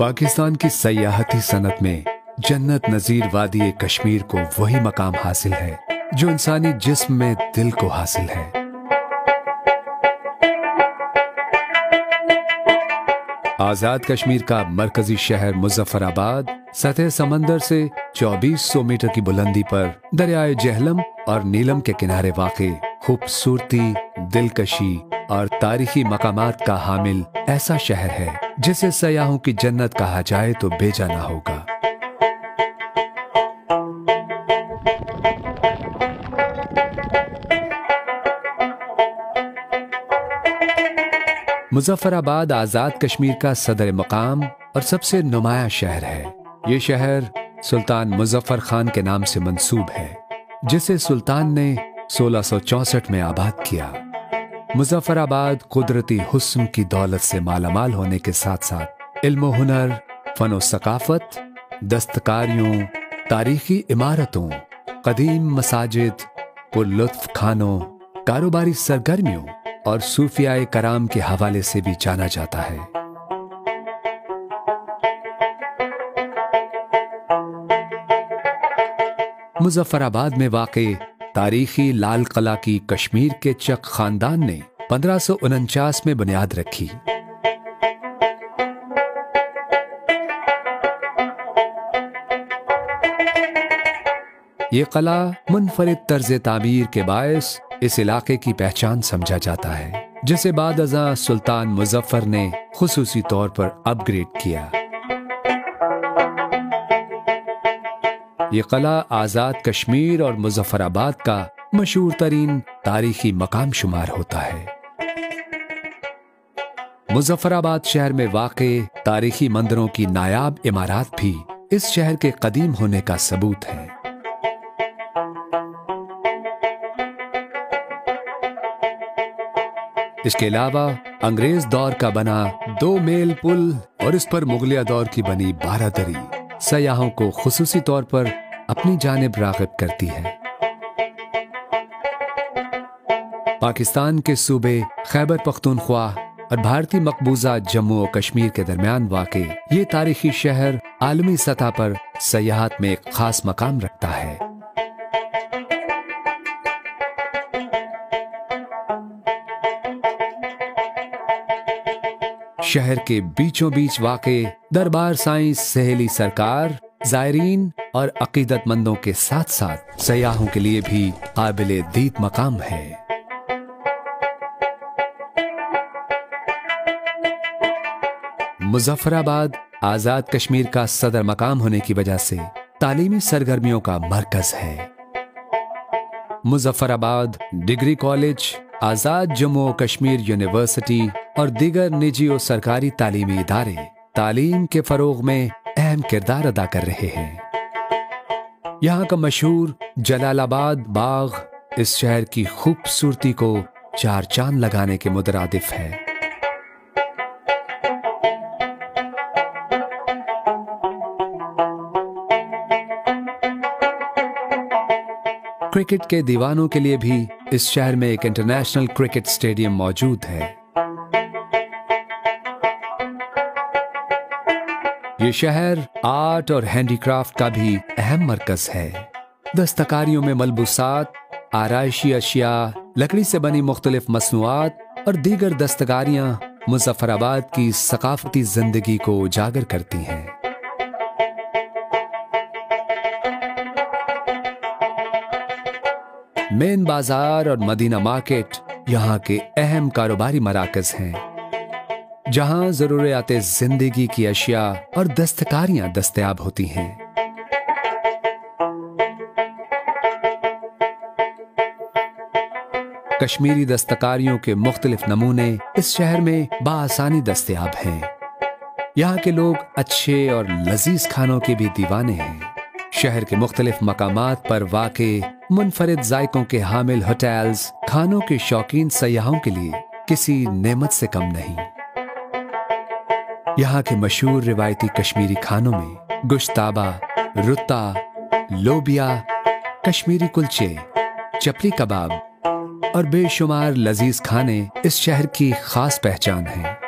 पाकिस्तान की सयाहती सनत में जन्नत नजीर वादी कश्मीर को वही मकाम हासिल है जो इंसानी जिस्म में दिल को हासिल है। आजाद कश्मीर का मरकजी शहर मुजफ्फराबाद सतह समंदर से 2400 मीटर की बुलंदी पर दरियाए जेहलम और नीलम के किनारे वाक़े खूबसूरती, दिलकशी और तारीखी मकामात का हामिल ऐसा शहर है जिसे सयाहों की जन्नत कहा जाए तो बेजा ना होगा। मुजफ्फराबाद आजाद कश्मीर का सदर मकाम और सबसे नुमाया शहर है। ये शहर सुल्तान मुजफ्फर खान के नाम से मंसूब है, जिसे सुल्तान ने 1664 में आबाद किया। मुजफ्फराबाद कुदरती हुस्न की दौलत से मालामाल होने के साथ साथ इल्म हुनर, फनो सकाफत, दस्तकारियों, तारीखी इमारतों, कदीम मसाजिद, पुरलुत्फ खानों, कारोबारी सरगर्मियों और सूफियाए कराम के हवाले से भी जाना जाता है। मुजफ्फराबाद में वाक़े तारीखी लाल किला की कश्मीर के चक खानदान ने 1549 में बुनियाद रखी। ये किला मुनफरिद तर्ज तामीर के बायस इस इलाके की पहचान समझा जाता है, जिसे बाद अज़ां सुल्तान मुजफ्फर ने खुसूसी तौर पर अपग्रेड किया। ये किला आजाद कश्मीर और मुजफ्फराबाद का मशहूर तरीन तारीखी मकाम शुमार होता है। मुजफ्फराबाद शहर में वाक़े तारीखी मंदिरों की नायाब इमारत भी इस शहर के कदीम होने का सबूत है। इसके अलावा अंग्रेज दौर का बना 2 मेल पुल और इस पर मुगलिया दौर की बनी 12 दरी सयाहों को खुसूसी तौर पर अपनी जानिब राग़िब करती है। पाकिस्तान के सूबे खैबर पख्तूनख्वा और भारतीय मकबूजा जम्मू और कश्मीर के दरमियान वाक़े ये तारीखी शहर आलमी सतह पर सयाहत में एक खास मकाम रखता है। शहर के बीचों बीच वाक़े दरबार साईं सहेली सरकार ज़ायरीन और अकीदतमंदों के साथ साथ सयाहों के लिए भी काबिले दीद मकाम है। मुजफ्फराबाद आजाद कश्मीर का सदर मकाम होने की वजह से तालीमी सरगर्मियों का मरकज है। मुजफ्फराबाद डिग्री कॉलेज, आजाद जम्मू और कश्मीर यूनिवर्सिटी और दीगर निजी और सरकारी तालीमी इदारे तालीम के फरोग में अहम किरदार अदा कर रहे हैं। यहाँ का मशहूर जलालाबाद बाग इस शहर की खूबसूरती को 4 चांद लगाने के मुतरादिफ है। क्रिकेट के दीवानों के लिए भी इस शहर में एक इंटरनेशनल क्रिकेट स्टेडियम मौजूद है। ये शहर आर्ट और हैंडीक्राफ्ट का भी अहम मरकज है। दस्तकारियों में मलबूसात, आराइशी अशिया, लकड़ी से बनी मुख्तलिफ मसनूआत और दीगर दस्तकारियां मुजफ्फराबाद की सकाफती जिंदगी को उजागर करती हैं। मेन बाजार और मदीना मार्केट यहाँ के अहम कारोबारी मराकज हैं, जहां ज़रूरियाते जिंदगी की अशिया और दस्तकारियां दस्तयाब होती हैं। कश्मीरी दस्तकारियों के मुख्तलिफ नमूने इस शहर में बाआसानी दस्तयाब हैं। यहाँ के लोग अच्छे और लजीज खानों के भी दीवाने हैं। शहर के मुख्तलिफ मकामात पर वाक़े मुनफरिद जायकों के हामिल होटल्स खानों के शौकीन सयाहों के लिए किसी नेमत से कम नहीं। यहाँ के मशहूर रिवायती कश्मीरी खानों में गुश्ताबा, रुत्ता, लोबिया, कश्मीरी कुलचे, चपली कबाब और बेशुमार लजीज खाने इस शहर की खास पहचान हैं।